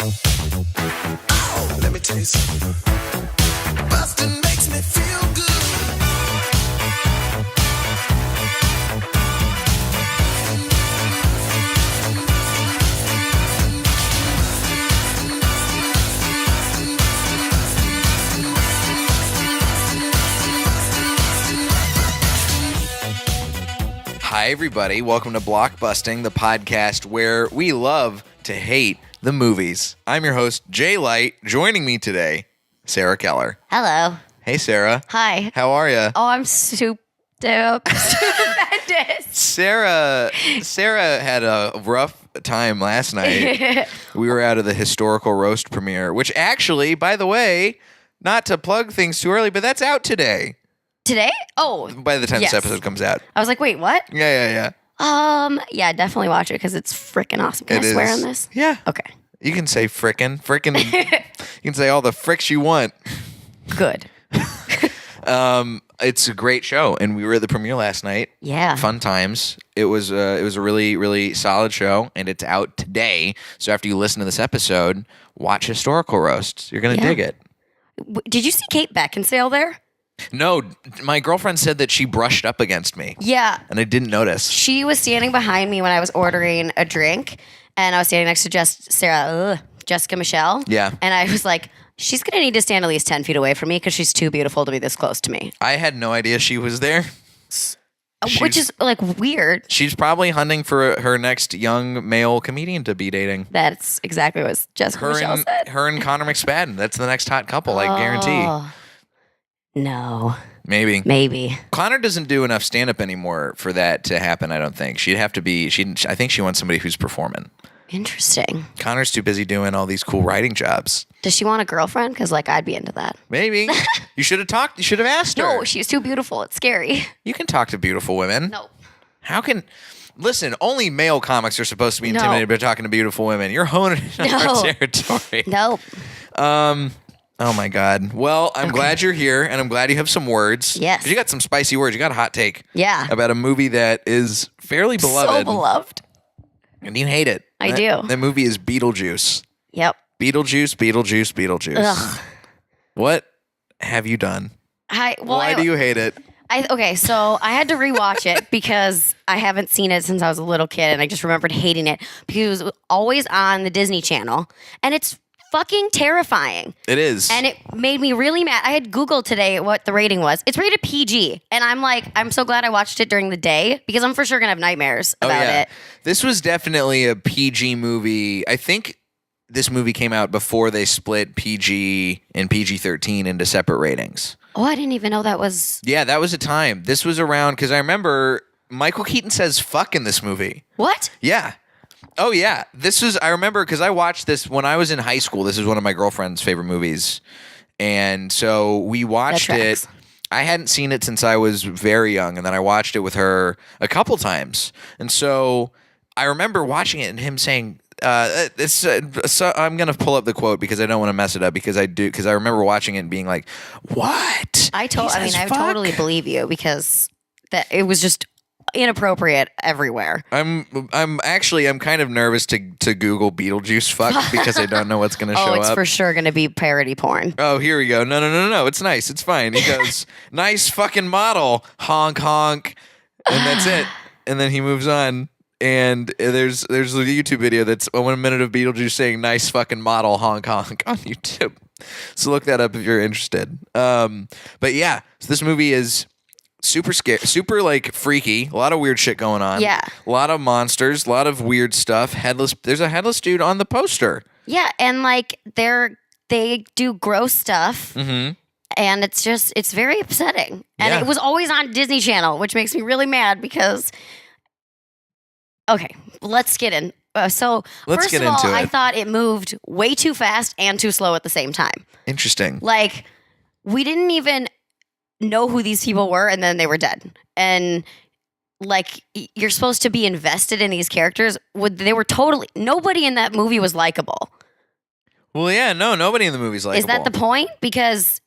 Oh, let me tell you something. Busting makes me feel good. Hi, everybody. Welcome to Blockbusting, the podcast where we love to hate the movies. I'm your host, Jay Light. Joining me today, Sarah Keller. Hello. Hey, Sarah. Hi. How are you? Oh, I'm stupendous. Sarah had a rough time last night. We were out of the historical roast premiere, which actually, by the way, not to plug things too early, but that's out today. Today? Oh. By the time yes. this episode comes out. I was like, wait, what? Yeah. Yeah, definitely watch it because it's freaking awesome. Can I swear on this? Yeah. Okay. You can say frickin'. You can say all the fricks you want. Good. It's a great show, and we were at the premiere last night. Yeah. Fun times. It was a really, really solid show, and it's out today. So after you listen to this episode, watch Historical Roast. You're gonna dig it. Did you see Kate Beckinsale there? No, my girlfriend said that she brushed up against me. Yeah. And I didn't notice. She was standing behind me when I was ordering a drink, and I was standing next to Jessica Michelle. Yeah. And I was like, she's going to need to stand at least 10 feet away from me because she's too beautiful to be this close to me. I had no idea she was there. Which is like weird. She's probably hunting for her next young male comedian to be dating. That's exactly what Jessica Michelle said. Her and Connor McSpadden. That's the next hot couple, I guarantee. No. Maybe. Connor doesn't do enough stand-up anymore for that to happen, I don't think. She'd have to be... I think she wants somebody who's performing. Interesting. Connor's too busy doing all these cool writing jobs. Does she want a girlfriend? Because, I'd be into that. Maybe. You should have talked. You should have asked her. No, she's too beautiful. It's scary. You can talk to beautiful women. No. How can... Listen, only male comics are supposed to be intimidated by talking to beautiful women. You're honing in on our territory. Nope. Oh, my God. Well, I'm glad you're here, and I'm glad you have some words. Yes. 'Cause you got some spicy words. You got a hot take. Yeah. About a movie that is fairly beloved. So beloved. And you hate it. I do. That movie is Beetlejuice. Yep. Beetlejuice. Ugh. What have you done? Why do you hate it? Okay, so I had to rewatch it because I haven't seen it since I was a little kid, and I just remembered hating it because it was always on the Disney Channel, and it's fucking terrifying. It is. And it made me really mad. I had Googled today what the rating was. It's rated PG. And I'm so glad I watched it during the day because I'm for sure going to have nightmares about it. This was definitely a PG movie. I think this movie came out before they split PG and PG-13 into separate ratings. Oh, I didn't even know that was... Yeah, that was a time. This was around, because I remember Michael Keaton says fuck in this movie. What? Yeah. Oh, yeah. I remember because I watched this when I was in high school. This is one of my girlfriend's favorite movies. And so we watched it. I hadn't seen it since I was very young. And then I watched it with her a couple times. And so I remember watching it and him saying, I'm going to pull up the quote because I don't want to mess it up because I remember watching it and being like, what? I totally believe you because it was just inappropriate everywhere. I'm kind of nervous to Google Beetlejuice fuck because I don't know what's going to show up. Oh, it's for sure going to be parody porn. Oh, here we go. No. It's nice. It's fine. He goes, nice fucking model, honk honk, and that's it. And then he moves on. And there's a YouTube video that's 1 minute of Beetlejuice saying nice fucking model, honk honk on YouTube. So look that up if you're interested. But yeah, so this movie is super scary, super freaky. A lot of weird shit going on. Yeah. A lot of monsters, a lot of weird stuff. There's a headless dude on the poster. Yeah, and they do gross stuff. Mm-hmm. And it's very upsetting. And it was always on Disney Channel, which makes me really mad because okay, let's get in. First of all, I thought it moved way too fast and too slow at the same time. Interesting. We didn't even know who these people were, and then they were dead. And you're supposed to be invested in these characters. Nobody in that movie was likable. Well, yeah, no, nobody in the movie's likable. Is that the point? Because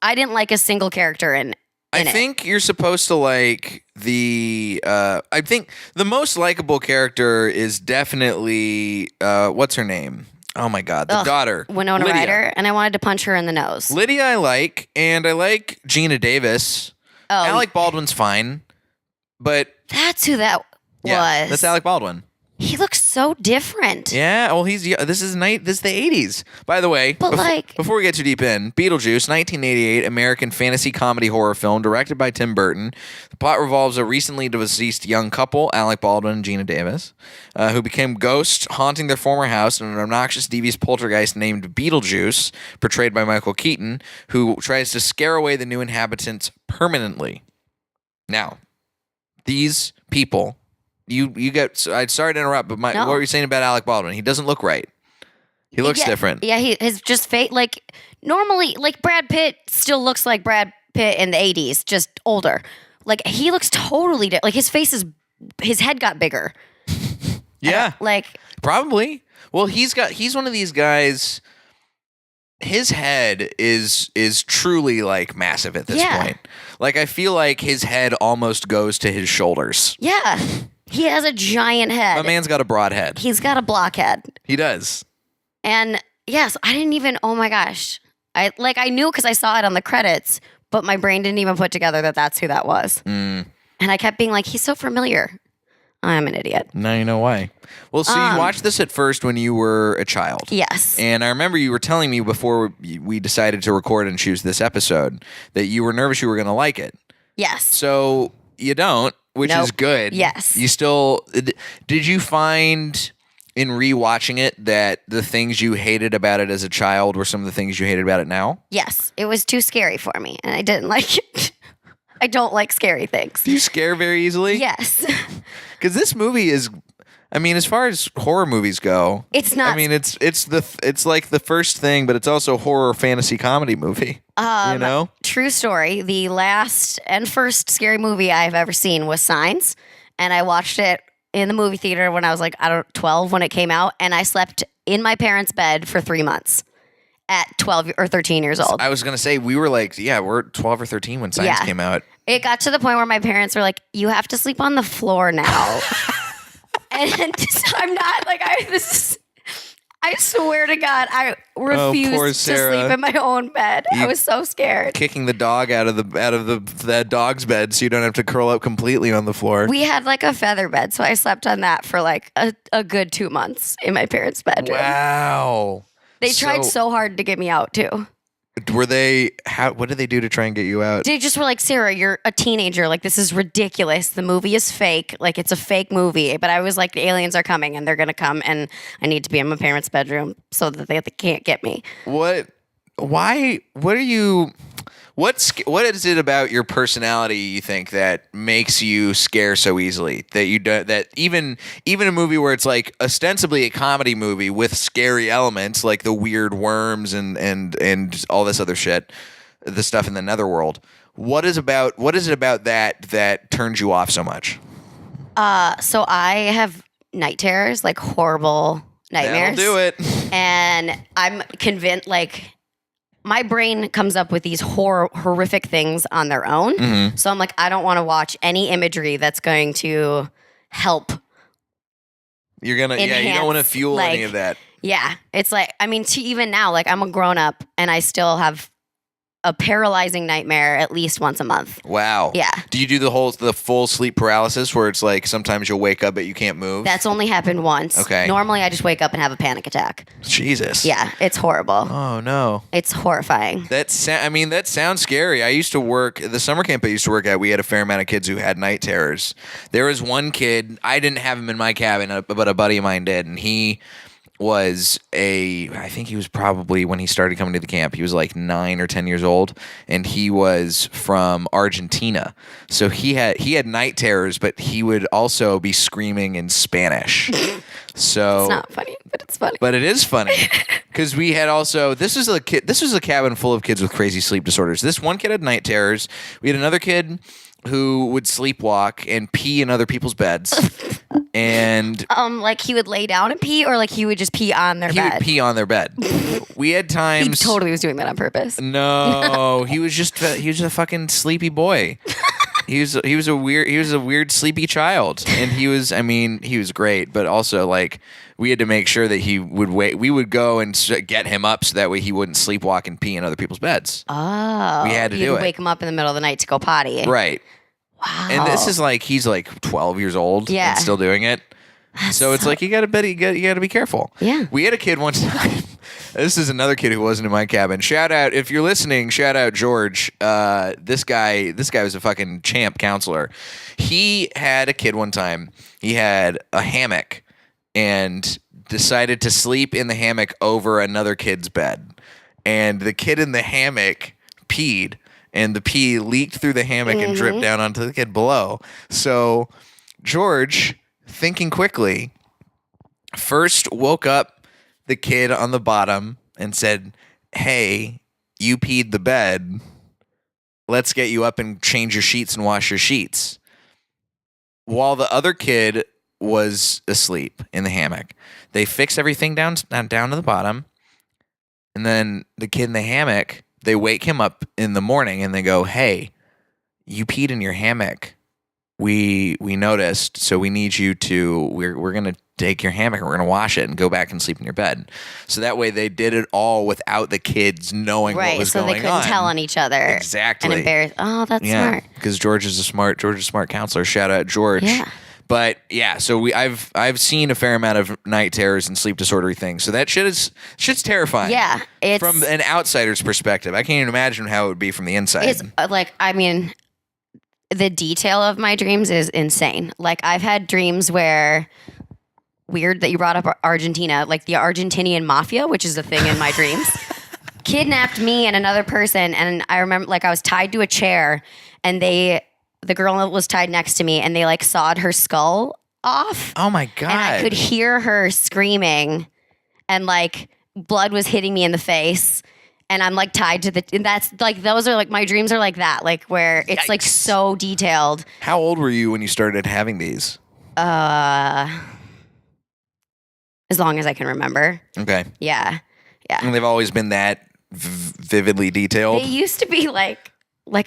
I didn't like a single character in I think you're supposed to like the. I think the most likable character is definitely what's her name? Oh my God, the daughter, Winona Lydia. Ryder, and I wanted to punch her in the nose. Lydia, I like, and I like Gina Davis. Oh, Alec Baldwin's fine, but that's who that yeah, was. that's Alec Baldwin. He looks so different. Yeah, well, this is the 80s. By the way, But before we get too deep in, Beetlejuice, 1988 American fantasy comedy horror film directed by Tim Burton. The plot revolves a recently deceased young couple, Alec Baldwin and Gina Davis, who became ghosts haunting their former house, and an obnoxious, devious poltergeist named Beetlejuice, portrayed by Michael Keaton, who tries to scare away the new inhabitants permanently. Now, these people... You get. I'm sorry to interrupt, but what were you saying about Alec Baldwin? He doesn't look right. He looks different. Yeah, his just face. Like normally, like Brad Pitt still looks like Brad Pitt in the '80s, just older. Like he looks totally different. Like his head got bigger. Yeah, like probably. Well, he's one of these guys. His head is truly like massive at this point. Like I feel like his head almost goes to his shoulders. Yeah. He has a giant head. My man's got a broad head. He's got a blockhead. He does. And yes, I didn't even, oh my gosh. I knew because I saw it on the credits, but my brain didn't even put together that that's who that was. And I kept being like, he's so familiar. I'm an idiot. Now you know why. Well, so you watched this at first when you were a child. Yes. And I remember you were telling me before we decided to record and choose this episode that you were nervous you were going to like it. Yes. So you don't, which is good. Yes. You still, did you find in rewatching it that the things you hated about it as a child were some of the things you hated about it now? Yes. It was too scary for me and I didn't like it. I don't like scary things. Do you scare very easily? Yes. Because this movie is, I mean, as far as horror movies go, it's not. I mean, it's like the first thing, but it's also a horror fantasy comedy movie. You know? True story. The last and first scary movie I've ever seen was Signs, and I watched it in the movie theater when I was like 12 when it came out, and I slept in my parents' bed for 3 months at 12 or 13 years old. I was gonna say we were like, we're 12 or 13 when Signs came out. It got to the point where my parents were like, "You have to sleep on the floor now." And so I'm not like I swear to God, I refused to sleep in my own bed. I was so scared. Kicking the dog out of the dog's bed so you don't have to curl up completely on the floor. We had like a feather bed, so I slept on that for like a good 2 months in my parents' bedroom. Wow. They tried so hard to get me out too. What did they do to try and get you out? They just were like, "Sarah, you're a teenager. Like, this is ridiculous. The movie is fake. Like, it's a fake movie." But I was like, the aliens are coming and they're going to come and I need to be in my parents' bedroom so that they can't get me. What is it about your personality you think that makes you scare so easily that even a movie where it's like ostensibly a comedy movie with scary elements like the weird worms and all this other shit, the stuff in the netherworld, what is it about that turns you off so much? So I have night terrors, like horrible nightmares. That'll do it. And I'm convinced, like, my brain comes up with these horrific things on their own. Mm-hmm. So I'm like, I don't want to watch any imagery that's going to help. You're going to, you don't want to fuel any of that. Yeah. It's like, I mean, even now, like I'm a grown up and I still have a paralyzing nightmare at least once a month. Wow. Yeah. Do you do the full sleep paralysis where it's like sometimes you'll wake up but you can't move? That's only happened once. Okay. Normally I just wake up and have a panic attack. Jesus. Yeah, it's horrible. Oh no. It's horrifying. That sounds scary. I used to work the summer camp I used to work at. We had a fair amount of kids who had night terrors. There was one kid, I didn't have him in my cabin, but a buddy of mine did, and he I think he was probably, when he started coming to the camp, he was like 9 or 10 years old, and he was from Argentina. So he had night terrors, but he would also be screaming in Spanish. So it's not funny, but it's funny. But it is funny because we had also, this was a cabin full of kids with crazy sleep disorders. This one kid had night terrors. We had another kid who would sleepwalk and pee in other people's beds. And like he would lay down and pee, or like he would just pee on their bed? He would pee on their bed. We had times. He totally was doing that on purpose. No, he was just a fucking sleepy boy. He was a weird sleepy child, and he was great, but also like we had to make sure that he would wait. We would go and get him up so that way he wouldn't sleepwalk and pee in other people's beds. Oh, we had to do it. Wake him up in the middle of the night to go potty. Right. Wow. And this is like he's like 12 years old and still doing it. So it's like you gotta be careful. Yeah. We had a kid one time. This is another kid who wasn't in my cabin. Shout out if you're listening. Shout out George. This guy was a fucking champ counselor. He had a kid one time. He had a hammock and decided to sleep in the hammock over another kid's bed. And the kid in the hammock peed, and the pee leaked through the hammock and dripped down onto the kid below. So George, thinking quickly, first woke up the kid on the bottom and said, "Hey, you peed the bed. Let's get you up and change your sheets and wash your sheets." While the other kid was asleep in the hammock, they fix everything down to the bottom, and then the kid in the hammock, they wake him up in the morning and they go, "Hey, you peed in your hammock. We noticed, so we need you to, we're going to take your hammock and we're going to wash it and go back and sleep in your bed." So that way they did it all without the kids knowing what was going on. Right, so they couldn't tell on each other. Exactly. And embarrass. Oh, that's smart. Because George is a smart counselor. Shout out George. Yeah. But yeah, so I've seen a fair amount of night terrors and sleep disordery things. So that shit's terrifying. Yeah, it's from an outsider's perspective. I can't even imagine how it would be from the inside. It's like, I mean, the detail of my dreams is insane. Like I've had dreams where, weird that you brought up Argentina, like the Argentinian mafia, which is a thing in my dreams, kidnapped me and another person. And I remember like I was tied to a chair and the girl was tied next to me and they like sawed her skull off. Oh my God. And I could hear her screaming and like blood was hitting me in the face. And I'm like tied to that's like, those are like, my dreams are like that, like where it's like so detailed. How old were you when you started having these? As long as I can remember. Okay. Yeah. Yeah. And they've always been that vividly detailed. They used to be like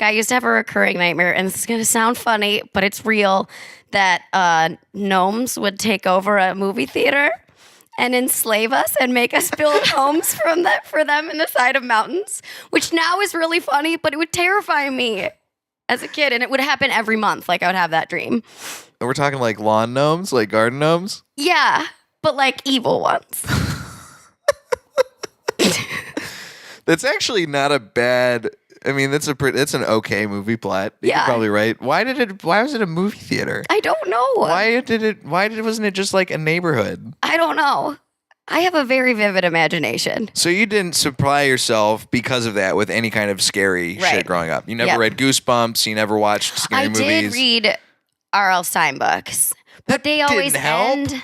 I used to have a recurring nightmare, and this is going to sound funny, but it's real, that gnomes would take over a movie theater and enslave us and make us build homes for them in the side of mountains, which now is really funny, but it would terrify me as a kid, and it would happen every month. Like I would have that dream. And we're talking like lawn gnomes, like garden gnomes? Yeah, but like evil ones. That's actually not a bad. I mean, that's an okay movie plot. You're probably right. Why was it a movie theater? I don't know. Wasn't it just like a neighborhood? I don't know. I have a very vivid imagination. So you didn't supply yourself because of that with any kind of scary shit growing up. You never read Goosebumps. You never watched scary movies. I did read R.L. Stein books, but they always end.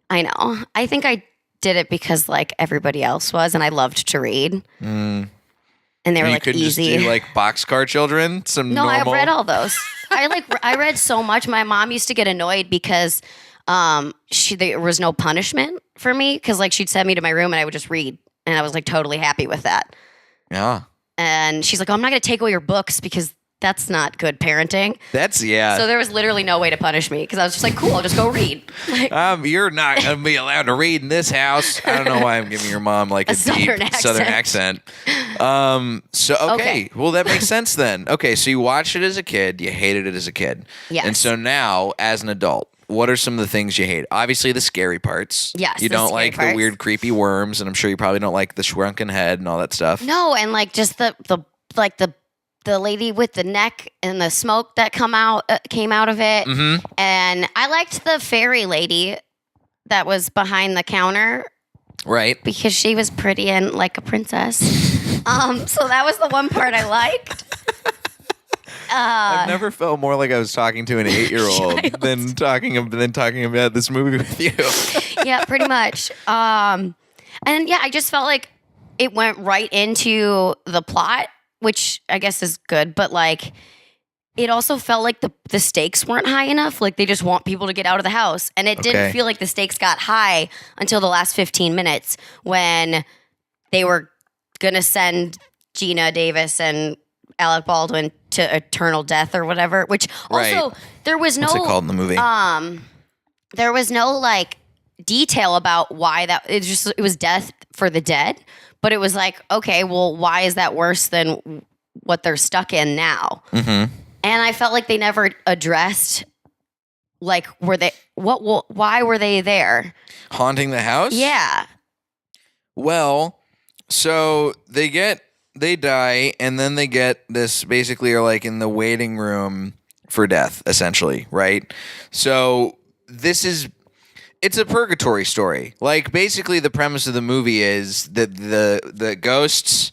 I know. I think I did it because like everybody else was, and I loved to read. And they were like easy. You couldn't just do like Boxcar Children? No, I read all those. I read so much. My mom used to get annoyed because there was no punishment for me, because like she'd send me to my room and I would just read, and I was like totally happy with that. Yeah. And she's like, "Oh, I'm not going to take away your books because that's not good parenting." So there was literally no way to punish me, because I was just like, cool, I'll just go read. You're not going to be allowed to read in this house. I don't know why I'm giving your mom like a deep Southern accent. Okay. Well, that makes sense then. Okay, so you watched it as a kid. You hated it as a kid. Yes. And so now, as an adult, what are some of the things you hate? Obviously, the scary parts. Yes, You don't like the weird, creepy worms, and I'm sure you probably don't like the shrunken head and all that stuff. No, and like just the lady with the neck and the smoke that came out of it. Mm-hmm. And I liked the fairy lady that was behind the counter. Right. Because she was pretty and like a princess. So that was the one part I liked. I've never felt more like I was talking to an 8-year-old than talking about this movie with you. Yeah, pretty much. And yeah, I just felt like it went right into the plot, which I guess is good, but like it also felt like the stakes weren't high enough. Like they just want people to get out of the house. And it didn't feel like the stakes got high until the last 15 minutes when they were going to send Gina Davis and Alec Baldwin to eternal death or whatever. Which also there was no. What's it called in the movie? There was no like detail about why that. It was death for the dead, but it was like, okay, well, why is that worse than what they're stuck in now? Mm-hmm. And I felt like they never addressed. Like, why were they there? Haunting the house? Yeah. Well, so they die, and then they get this, basically are like in the waiting room for death, essentially, right? So it's a purgatory story. Like, basically the premise of the movie is that the ghosts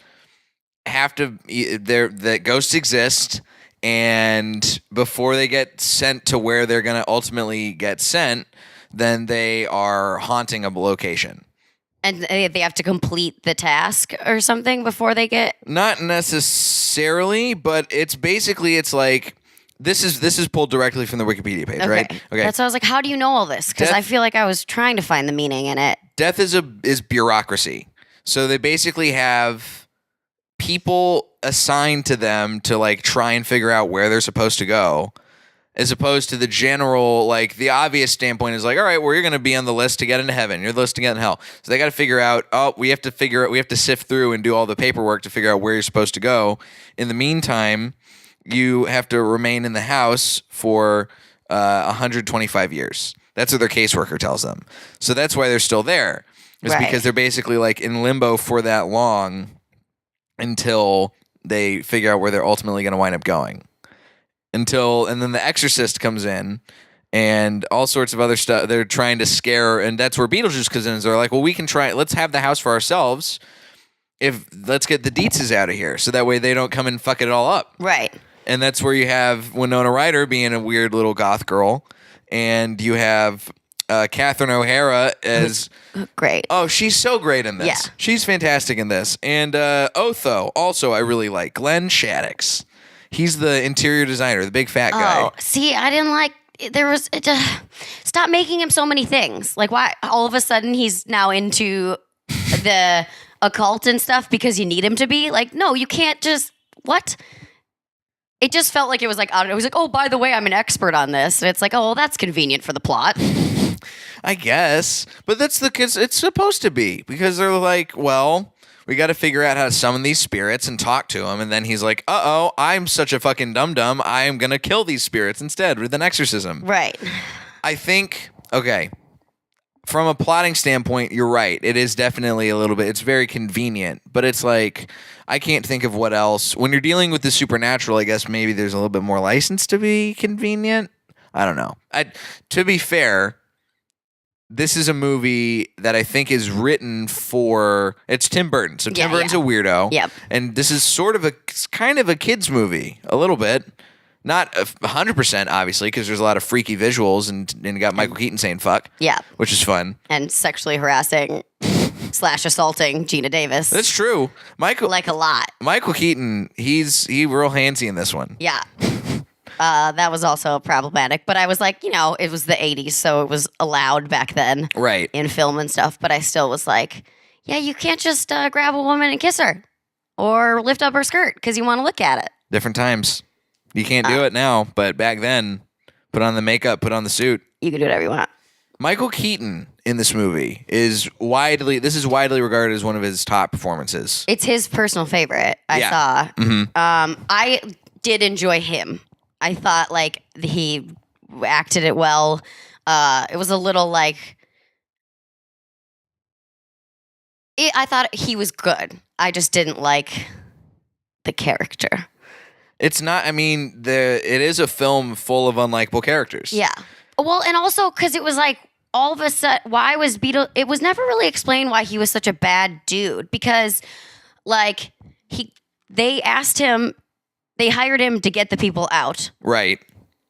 that ghosts exist. And before they get sent to where they're going to ultimately get sent, then they are haunting a location. And they have to complete the task or something before they get... Not necessarily, but it's like... This is pulled directly from the Wikipedia page, right? Okay. That's why I was like, how do you know all this? Because I feel like I was trying to find the meaning in it. Death is bureaucracy. So they basically have people assigned to them to like try and figure out where they're supposed to go, as opposed to the general, like the obvious standpoint is like, all right, well, you're going to be on the list to get into heaven. You're the list to get in hell. So they got to figure out, we have to sift through and do all the paperwork to figure out where you're supposed to go. In the meantime, you have to remain in the house for 125 years. That's what their caseworker tells them. So that's why they're still there. It's because they're basically like in limbo for that long until they figure out where they're ultimately going to wind up going. And then the exorcist comes in and all sorts of other stuff. They're trying to scare, and that's where Beetlejuice comes in. They're like, well, we can try, let's have the house for ourselves. Let's get the Dietzes out of here so that way they don't come and fuck it all up. Right. And that's where you have Winona Ryder being a weird little goth girl, and you have Catherine O'Hara as great. Oh, she's so great in this. Yeah. She's fantastic in this. And Otho, also I really like. Glenn Shaddix. He's the interior designer, the big fat guy. Oh, see, I didn't like. Stop making him so many things. Like, why all of a sudden he's now into the occult and stuff because you need him to be? Like, no, you can't just what? It just felt like it was like, I don't know. It was like, oh, by the way, I'm an expert on this. And it's like, oh, well, that's convenient for the plot. I guess. But that's the kids. It's supposed to be because they're like, well, we got to figure out how to summon these spirits and talk to them. And then he's like, uh-oh, I'm such a fucking dum-dum. I am going to kill these spirits instead with an exorcism. Right. I think, okay, from a plotting standpoint, you're right. It is definitely a little bit, it's very convenient. But it's like, I can't think of what else. When you're dealing with the supernatural, I guess maybe there's a little bit more license to be convenient. I don't know. To be fair, this is a movie that I think is written for, it's Tim Burton. So Tim Burton's a weirdo. Yep. And this is sort of kind of a kid's movie, a little bit. Not 100%, obviously, because there's a lot of freaky visuals and you got Michael Keaton saying fuck. Yeah. Which is fun. And sexually harassing / assaulting Gina Davis. That's true. Like a lot. Michael Keaton, he real handsy in this one. Yeah. That was also problematic. But I was like, it was the 80s, so it was allowed back then. Right. In film and stuff. But I still was like, yeah, you can't just grab a woman and kiss her. Or lift up her skirt because you want to look at it. Different times. You can't do it now, but back then, put on the makeup, put on the suit. You can do whatever you want. Michael Keaton in this movie is widely regarded as one of his top performances. It's his personal favorite, I saw. Mm-hmm. I did enjoy him. I thought like he acted it well. It was a little like I thought he was good. I just didn't like the character. It's not. I mean, it is a film full of unlikable characters. Yeah. Well, and also because it was like all of a sudden, why was Beetle? It was never really explained why he was such a bad dude. Because, like, they hired him to get the people out. Right.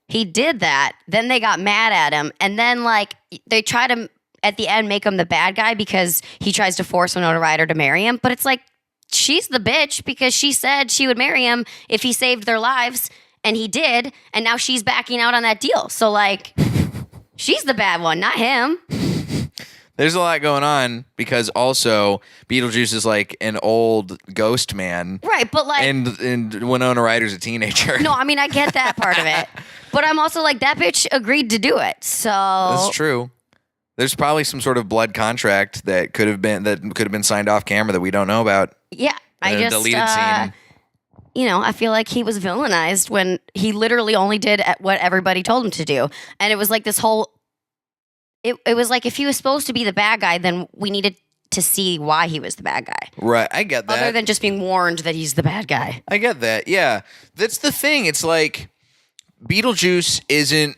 He did that. Then they got mad at him, and then like they try to at the end make him the bad guy because he tries to force Winona Ryder to marry him. But it's like, she's the bitch because she said she would marry him if he saved their lives, and he did, and now she's backing out on that deal. So, like, she's the bad one, not him. There's a lot going on because also Beetlejuice is like an old ghost man. Right, but like... And Winona Ryder's a teenager. No, I mean, I get that part of it. But I'm also like, that bitch agreed to do it, so... That's true. There's probably some sort of blood contract that could have been signed off camera that we don't know about. Yeah, I just... deleted scene. You know, I feel like he was villainized when he literally only did what everybody told him to do. And it was like this whole... It was like if he was supposed to be the bad guy, then we needed to see why he was the bad guy. Right, I get that. Other than just being warned that he's the bad guy. I get that, yeah. That's the thing. It's like Beetlejuice isn't...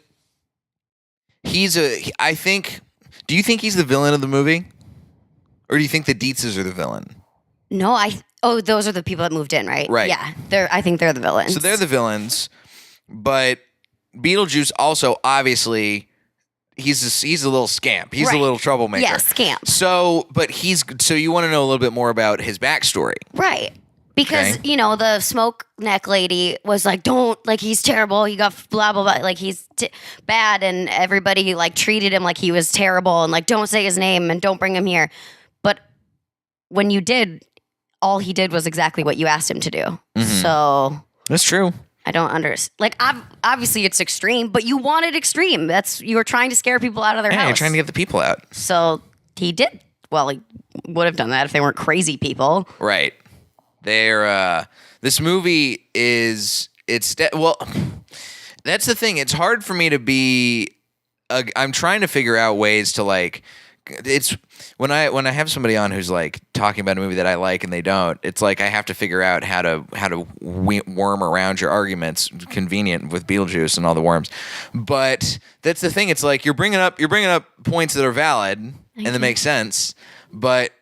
I think... Do you think he's the villain of the movie? Or do you think the Dietzes are the villain? No, those are the people that moved in, right? Right. Yeah, I think they're the villains. So they're the villains, but Beetlejuice also obviously... He's a little scamp. He's a little troublemaker. Yeah, scamp. So you want to know a little bit more about his backstory. Right. Because, Okay. you know, the smoke neck lady was like, don't, like, he's terrible. He got blah, blah, blah. Like, he's bad. And everybody, like, treated him like he was terrible. And, like, don't say his name and don't bring him here. But when you did, all he did was exactly what you asked him to do. Mm-hmm. So... That's true. I don't understand. Like, obviously it's extreme, but you wanted extreme. You were trying to scare people out of their Yeah, house. you're trying to get the people out. So he did. Well, he would have done that if they weren't crazy people. Right. This movie is, that's the thing. It's hard for me to be, I'm trying to figure out ways to like, it's when I have somebody on who's like talking about a movie that I like and they don't, it's like I have to figure out how to worm around your arguments. Convenient with Beetlejuice and all the worms, but that's the thing. It's like you're bringing up points that are valid and that make sense, but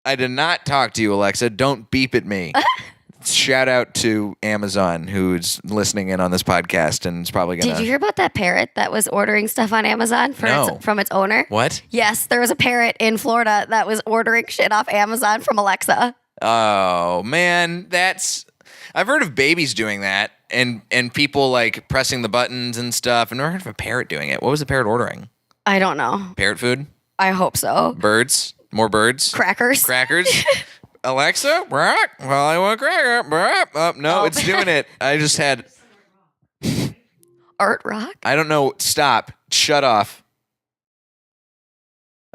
I did not talk to you, Alexa. Don't beep at me. Shout out to Amazon, who's listening in on this podcast and is probably going to... Did you hear about that parrot that was ordering stuff on Amazon from its owner? What? Yes, there was a parrot in Florida that was ordering shit off Amazon from Alexa. Oh, man. I've heard of babies doing that and people like pressing the buttons and stuff. I've never heard of a parrot doing it. What was the parrot ordering? I don't know. Parrot food? I hope so. Birds? More birds? Crackers? Alexa, well, I want a cracker. Oh, no, it's doing it. I just had... Art rock? I don't know. Stop. Shut off.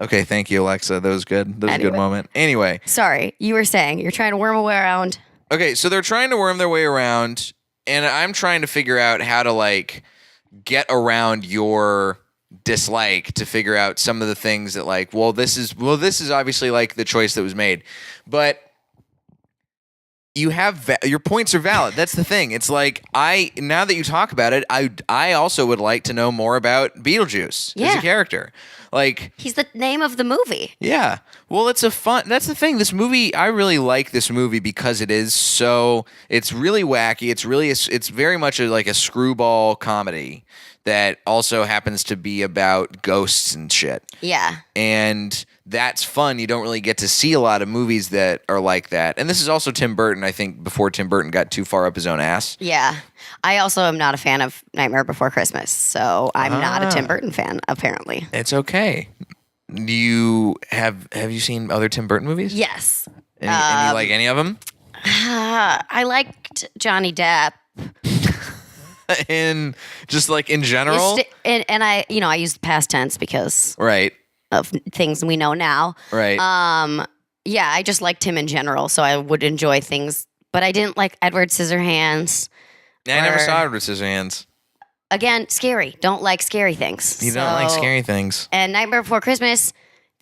Okay, thank you, Alexa. That was good. That was a good moment. Anyway. Sorry, you were saying you're trying to worm a way around. Okay, so they're trying to worm their way around, and I'm trying to figure out how to, like, get around your dislike to figure out some of the things that like, this is obviously like the choice that was made, but you have your points are valid. That's the thing. It's like now that you talk about it, I also would like to know more about Beetlejuice as a character. Like he's the name of the movie. Yeah. Well, that's the thing. This movie, I really like this movie because it's really wacky. It's very much like a screwball comedy that also happens to be about ghosts and shit. Yeah. And that's fun. You don't really get to see a lot of movies that are like that. And this is also Tim Burton, I think, before Tim Burton got too far up his own ass. Yeah. I also am not a fan of Nightmare Before Christmas, so I'm not a Tim Burton fan, apparently. It's okay. Have you seen other Tim Burton movies? Yes. And you like any of them? I liked Johnny Depp. And just like in general? And I used past tense because right. of things we know now. Right. Yeah, I just liked him in general, so I would enjoy things. But I didn't like Edward Scissorhands. I never saw Edward Scissorhands. Again, scary. Don't like scary things. You don't like scary things. And Nightmare Before Christmas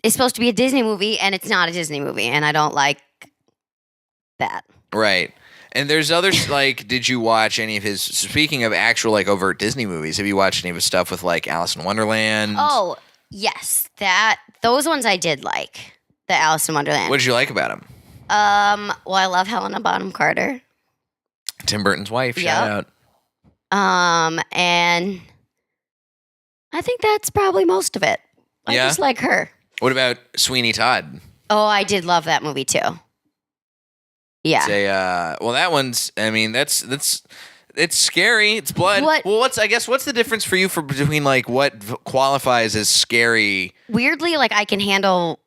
is supposed to be a Disney movie, and it's not a Disney movie, and I don't like that. Right. And there's others, like, did you watch any of his, speaking of actual, like, overt Disney movies, have you watched any of his stuff with, like, Alice in Wonderland? Oh, yes. Those ones I did like. The Alice in Wonderland. What did you like about him? Well, I love Helena Bonham Carter. Tim Burton's wife, shout out. And I think that's probably most of it. I just like her. What about Sweeney Todd? Oh, I did love that movie too. Yeah. Well, that one's, I mean, that's It's scary. It's blood. What? Well, what's the difference for you between like what qualifies as scary? Weirdly, like I can handle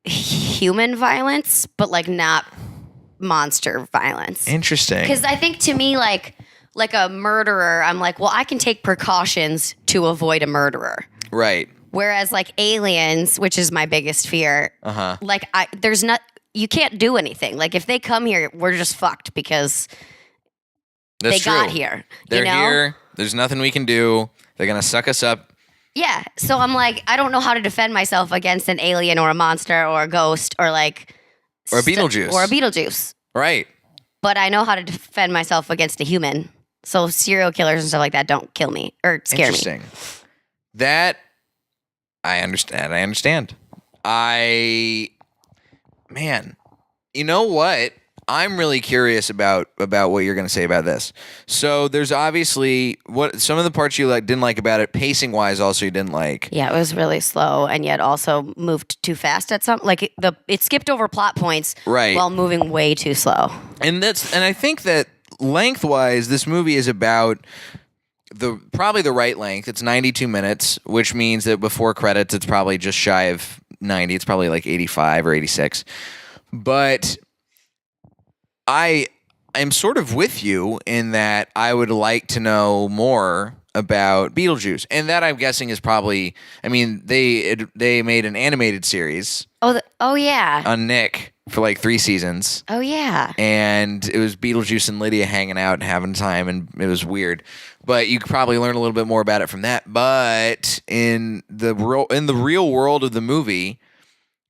human violence, but like not monster violence. Interesting. Because I think to me, like a murderer, I'm like, well, I can take precautions to avoid a murderer. Right. Whereas like aliens, which is my biggest fear, like you can't do anything. Like if they come here, we're just fucked because That's they got here. They're you know? here. There's nothing we can do. They're gonna suck us up. Yeah. So I'm like, I don't know how to defend myself against an alien or a monster or a ghost or like Or a Beetlejuice. Or a Beetlejuice. Right. But I know how to defend myself against a human. So serial killers and stuff like that don't kill me or scare me. Interesting. That I understand. Man, you know what? I'm really curious about what you're going to say about this. So there's obviously some of the parts you didn't like about it, pacing wise. Also, you didn't like. Yeah, it was really slow, and yet also moved too fast at some. Like it skipped over plot points, right, while moving way too slow. And I think that lengthwise, this movie is about probably the right length. It's 92 minutes, which means that before credits, it's probably just shy of 90. It's probably like 85 or 86, but. I am sort of with you in that I would like to know more about Beetlejuice, and that I'm guessing is probably. I mean, they made an animated series. Oh yeah. On Nick for like 3 seasons. Oh yeah. And it was Beetlejuice and Lydia hanging out and having time, and it was weird. But you could probably learn a little bit more about it from that. But in the real world of the movie.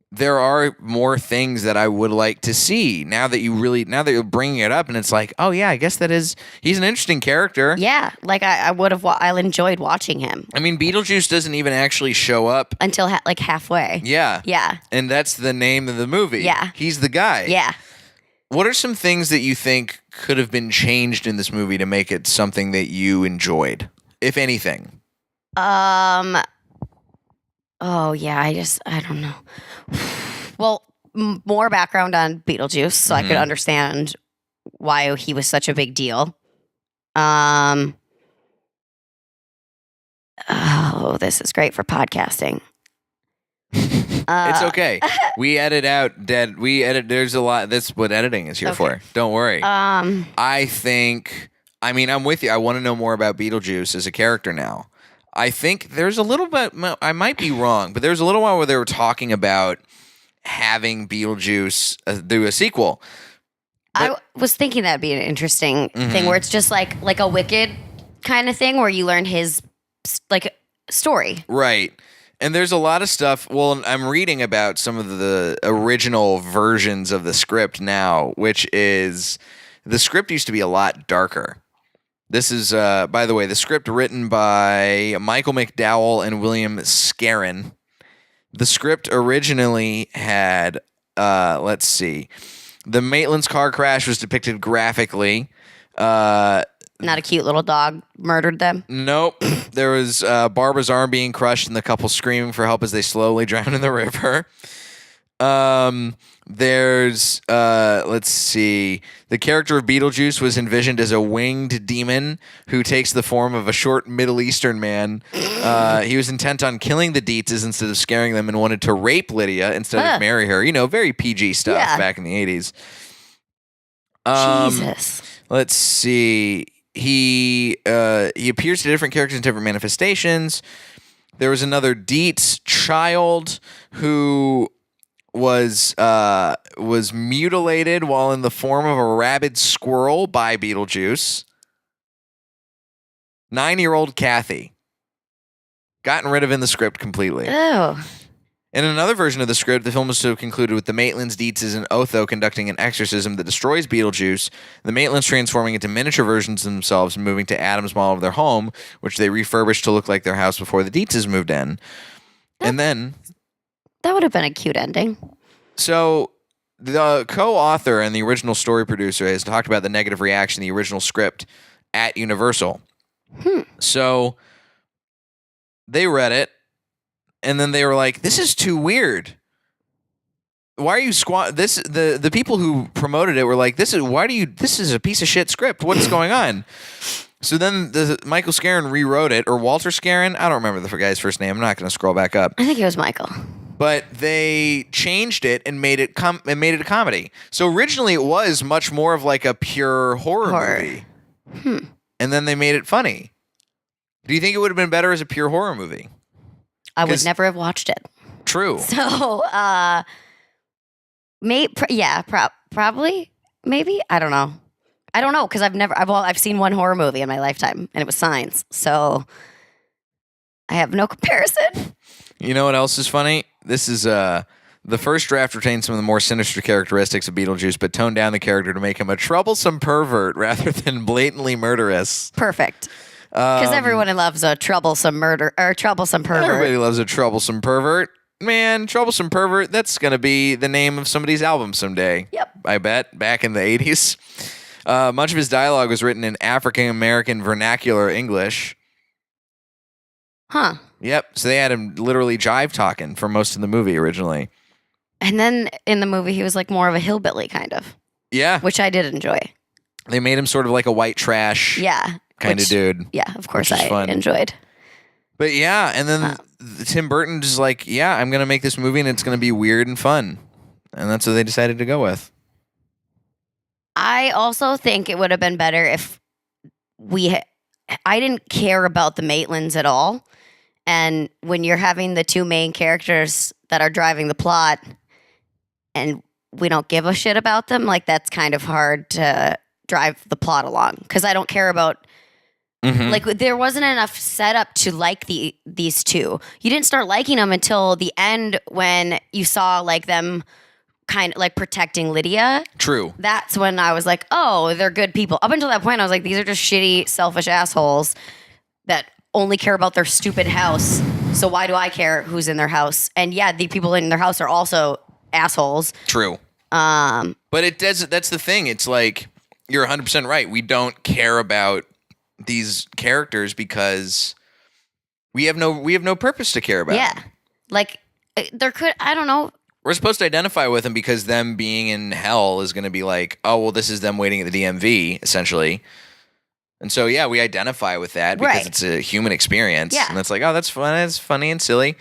There are more things that I would like to see now that you're bringing it up, and it's like, oh yeah, I guess he's an interesting character. Yeah, like I enjoyed watching him. I mean, Beetlejuice doesn't even actually show up until like halfway. Yeah. Yeah. And that's the name of the movie. Yeah. He's the guy. Yeah. What are some ththings that you think could have been changed in this movie to make it something that you enjoyed, if anything? Oh yeah, I don't know. Well, more background on Beetlejuice, so I could understand why he was such a big deal. Oh, this is great for podcasting. It's okay. We edit out dead. There's a lot. That's what editing is here for. Don't worry. I think. I mean, I'm with you. I want to know more about Beetlejuice as a character now. I think there's a little bit, I might be wrong, but there's a little while where they were talking about having Beetlejuice do a sequel. I was thinking that'd be an interesting thing where it's just like a Wicked kind of thing where you learn his like story. Right. And there's a lot of stuff. Well, I'm reading about some of the original versions of the script now, which is the script used to be a lot darker. This is, by the way, the script written by Michael McDowell and William Scarron. The script originally had, let's see, the Maitland's car crash was depicted graphically. Not a cute little dog murdered them? Nope. There was Barbara's arm being crushed and the couple screaming for help as they slowly drown in the river. There's let's see, the character of Beetlejuice was envisioned as a winged demon who takes the form of a short Middle Eastern man. He was intent on killing the Dietzes instead of scaring them and wanted to rape Lydia instead of marry her. You know, very PG stuff back in the 80s. Jesus. Let's see. He appears to different characters in different manifestations. There was another Dietz child who was mutilated while in the form of a rabid squirrel by Beetlejuice. 9-year-old Kathy. Gotten rid of in the script completely. Oh. In another version of the script, the film was to have concluded with the Maitlands, Dietzes, and Otho conducting an exorcism that destroys Beetlejuice, the Maitlands transforming into miniature versions of themselves and moving to Adam's model of their home, which they refurbished to look like their house before the Dietzes moved in. And then... That would have been a cute ending. So the co-author and the original story producer has talked about the negative reaction to the original script at Universal. So they read it, and then they were like, "This is too weird. Why are you this?" The people who promoted it were like, "This is a piece of shit script. What's going on?" So then Michael Scarron rewrote it, or Walter Scarron. I don't remember the guy's first name. I'm not going to scroll back up. I think it was Michael. But they changed it and made it a comedy. So originally it was much more of like a pure horror movie. And then they made it funny. Do you think it would have been better as a pure horror movie? I would never have watched it. True. So, probably, maybe. I don't know. Because I've seen one horror movie in my lifetime, and it was Signs. So I have no comparison. You know what else is funny? This is the first draft retained some of the more sinister characteristics of Beetlejuice, but toned down the character to make him a troublesome pervert rather than blatantly murderous. Perfect. Because everyone loves a troublesome troublesome pervert. Everybody loves a troublesome pervert. Man, troublesome pervert, that's going to be the name of somebody's album someday. Yep. I bet, back in the 80s. Much of his dialogue was written in African-American vernacular English. Huh. Yep. So they had him literally jive talking for most of the movie originally. And then in the movie, he was like more of a hillbilly kind of. Yeah. Which I did enjoy. They made him sort of like a white trash kind of dude. Yeah, of course I enjoyed. But yeah, and then Tim Burton just like, yeah, I'm going to make this movie and it's going to be weird and fun. And that's what they decided to go with. I also think it would have been better if I didn't care about the Maitlands at all. And when you're having the two main characters that are driving the plot and we don't give a shit about them, like that's kind of hard to drive the plot along. Because I don't care about, like there wasn't enough setup to like these two. You didn't start liking them until the end when you saw like them kind of like protecting Lydia. True. That's when I was like, oh, they're good people. Up until that point, I was like, these are just shitty, selfish assholes that only care about their stupid house. So why do I care who's in their house? And yeah, the people in their house are also assholes. True. But it does. That's the thing. It's like you're 100% right. We don't care about these characters because we have no purpose to care about. Yeah, like I don't know. We're supposed to identify with them because them being in hell is going to be like, oh well, this is them waiting at the DMV essentially. And so, yeah, we identify with that because it's a human experience. Yeah. And it's like, oh, that's fun. It's funny and silly.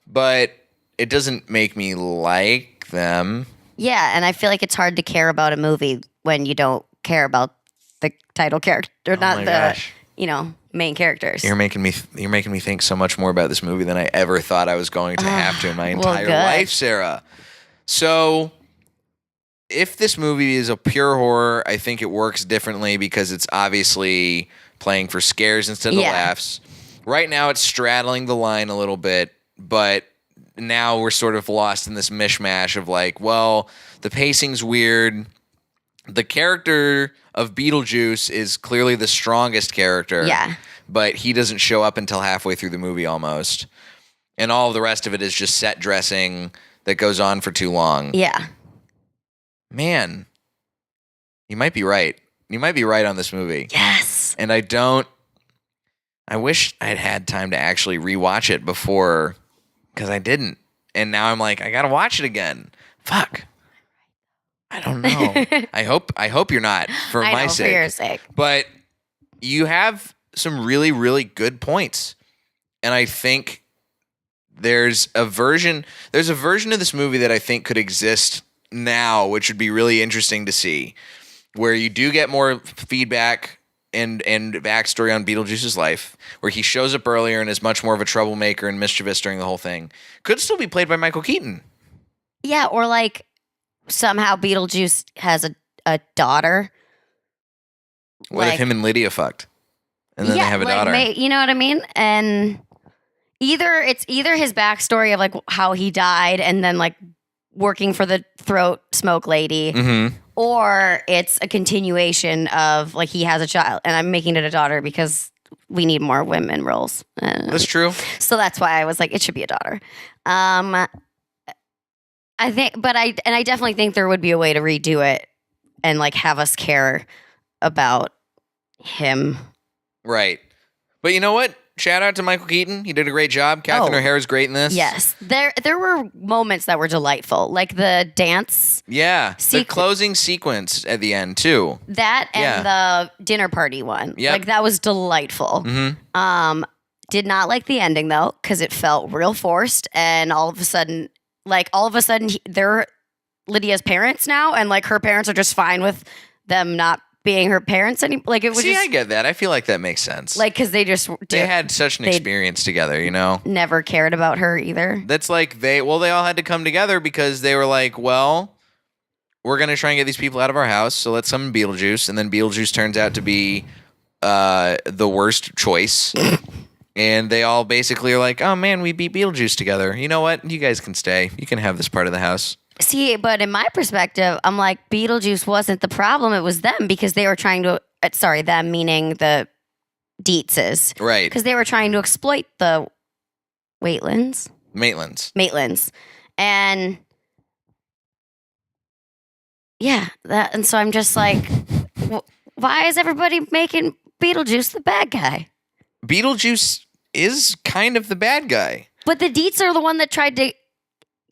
But it doesn't make me like them. Yeah, and I feel like it's hard to care about a movie when you don't care about the title character, or not the main characters. You're making me think so much more about this movie than I ever thought I was going to have to in my entire life, Sarah. So if this movie is a pure horror, I think it works differently because it's obviously playing for scares instead of laughs. Right now, it's straddling the line a little bit, but now we're sort of lost in this mishmash of like, well, the pacing's weird. The character of Beetlejuice is clearly the strongest character. Yeah. But he doesn't show up until halfway through the movie almost. And all of the rest of it is just set dressing that goes on for too long. Yeah. Man, you might be right. You might be right on this movie. Yes. And I wish I'd had time to actually rewatch it before, because I didn't. And now I'm like, I got to watch it again. Fuck. I don't know. I hope you're not for my sake. For your sake. But you have some really, really good points. And I think there's a version of this movie that I think could exist now, which would be really interesting to see, where you do get more feedback and backstory on Beetlejuice's life, where he shows up earlier and is much more of a troublemaker and mischievous during the whole thing. Could still be played by Michael Keaton. Yeah, or like somehow Beetlejuice has a daughter. What if him and Lydia fucked? And then they have a daughter. You know what I mean? And it's either his backstory of like how he died and then like working for the throat smoke lady, or it's a continuation of like he has a child, and I'm making it a daughter because we need more women roles. That's true. So that's why I was like, it should be a daughter. I think, but I definitely think there would be a way to redo it and like have us care about him. Right. But you know what? shout out to Michael Keaton. He did a great job. Catherine O'Hara's great in this. Yes. There were moments that were delightful, like the dance. Yeah. The closing sequence at the end, too. That and the dinner party one. Yep. Like, that was delightful. Mm-hmm. Did not like the ending, though, because it felt real forced. And all of a sudden, they're Lydia's parents now. And, like, her parents are just fine with them not being her parents anymore. Like, it was I get that. I feel like that makes sense. Like, because they had such an experience together, you know? Never cared about her either. That's like they all had to come together because they were like, well, we're going to try and get these people out of our house, so let's summon Beetlejuice. And then Beetlejuice turns out to be the worst choice. And they all basically are like, oh, man, we beat Beetlejuice together. You know what? You guys can stay. You can have this part of the house. See, but in my perspective, I'm like, Beetlejuice wasn't the problem. It was them because they were trying to, them meaning the Dietzes. Right. Because they were trying to exploit the Maitlands. And yeah, and so I'm just like, why is everybody making Beetlejuice the bad guy? Beetlejuice is kind of the bad guy. But the Dietz are the one that tried to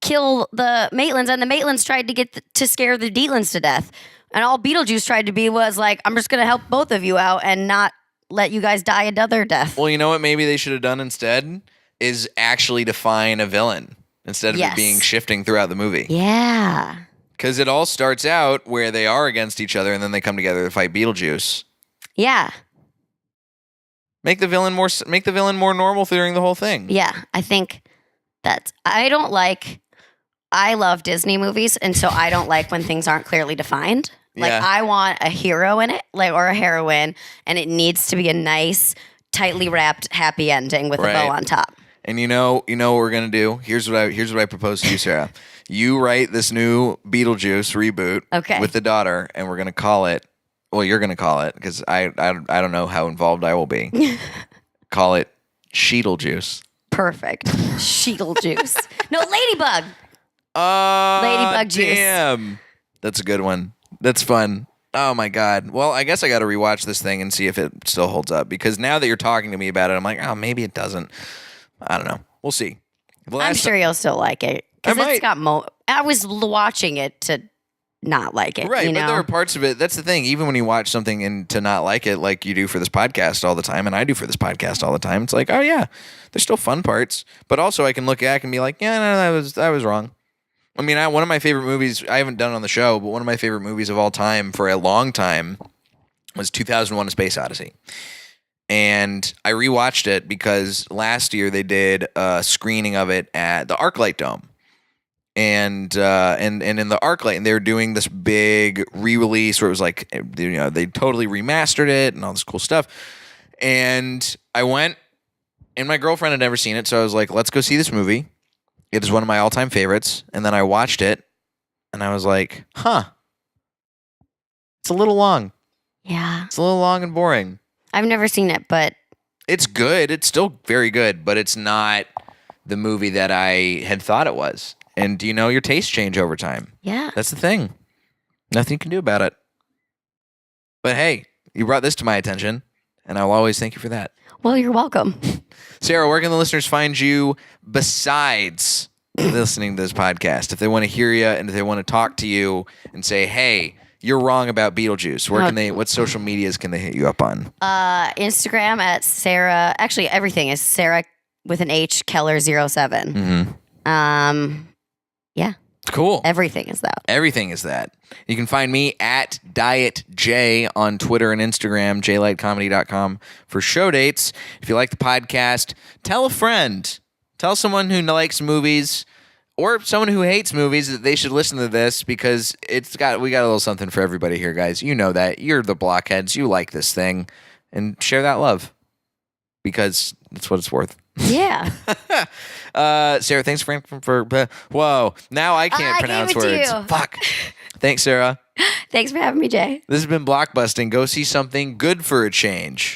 kill the Maitlands, and the Maitlands tried to to scare the Dietlands to death. And all Beetlejuice tried to be was like, I'm just going to help both of you out and not let you guys die another death. Well, you know what maybe they should have done instead is actually define a villain instead of it being shifting throughout the movie. Yeah. Because it all starts out where they are against each other and then they come together to fight Beetlejuice. Yeah. Make the villain more normal during the whole thing. Yeah, I think I love Disney movies, and so I don't like when things aren't clearly defined. Like, I want a hero in it, or a heroine, and it needs to be a nice, tightly wrapped, happy ending with a bow on top. And you know what we're gonna do? Here's what I propose to you, Sarah. You write this new Beetlejuice reboot with the daughter, and we're gonna call it. Well, you're gonna call it because I don't know how involved I will be. Call it Sheetlejuice. Perfect. Sheetlejuice. No, Ladybug. Ladybug juice. Damn. That's a good one. That's fun. Oh my God. Well, I guess I got to rewatch this thing and see if it still holds up because now that you're talking to me about it, I'm like, oh, maybe it doesn't. I don't know. We'll see. I'm sure you'll still like it because it's got I was watching it to not like it. Right, you know? But there are parts of it. That's the thing. Even when you watch something and to not like it, like you do for this podcast all the time, and I do for this podcast all the time, it's like, oh yeah, there's still fun parts. But also, I can look back and be like, yeah, no, that was wrong. I mean, one of my favorite movies I haven't done on the show, but one of my favorite movies of all time for a long time was 2001: A Space Odyssey. And I rewatched it because last year they did a screening of it at the ArcLight Dome. And in the ArcLight, and they were doing this big re-release where it was like, you know, they totally remastered it and all this cool stuff. And I went, and my girlfriend had never seen it, so I was like, let's go see this movie. It is one of my all-time favorites. And then I watched it, and I was like, huh, it's a little long. Yeah. It's a little long and boring. I've never seen it, but it's good. It's still very good, but it's not the movie that I had thought it was. And you know, your tastes change over time. Yeah. That's the thing. Nothing you can do about it. But hey, you brought this to my attention, and I'll always thank you for that. Well, you're welcome. Sarah, where can the listeners find you besides listening to this podcast? If they want to hear you and if they want to talk to you and say, hey, you're wrong about Beetlejuice, what social medias can they hit you up on? Instagram at Sarah. Actually, everything is Sarah with an H, Keller 07. Mm-hmm. Yeah. Cool. Everything is that. Everything is that. You can find me at Diet J on Twitter and Instagram, jlightcomedy.com for show dates. If you like the podcast, tell a friend. Tell someone who likes movies or someone who hates movies that they should listen to this because we got a little something for everybody here, guys. You know that. You're the blockheads. You like this thing. And share that love because that's what it's worth. Yeah. Sarah, thanks for whoa. Now I can't pronounce words. Fuck. Thanks, Sarah. Thanks for having me, Jay. This has been Blockbusting. Go see something good for a change.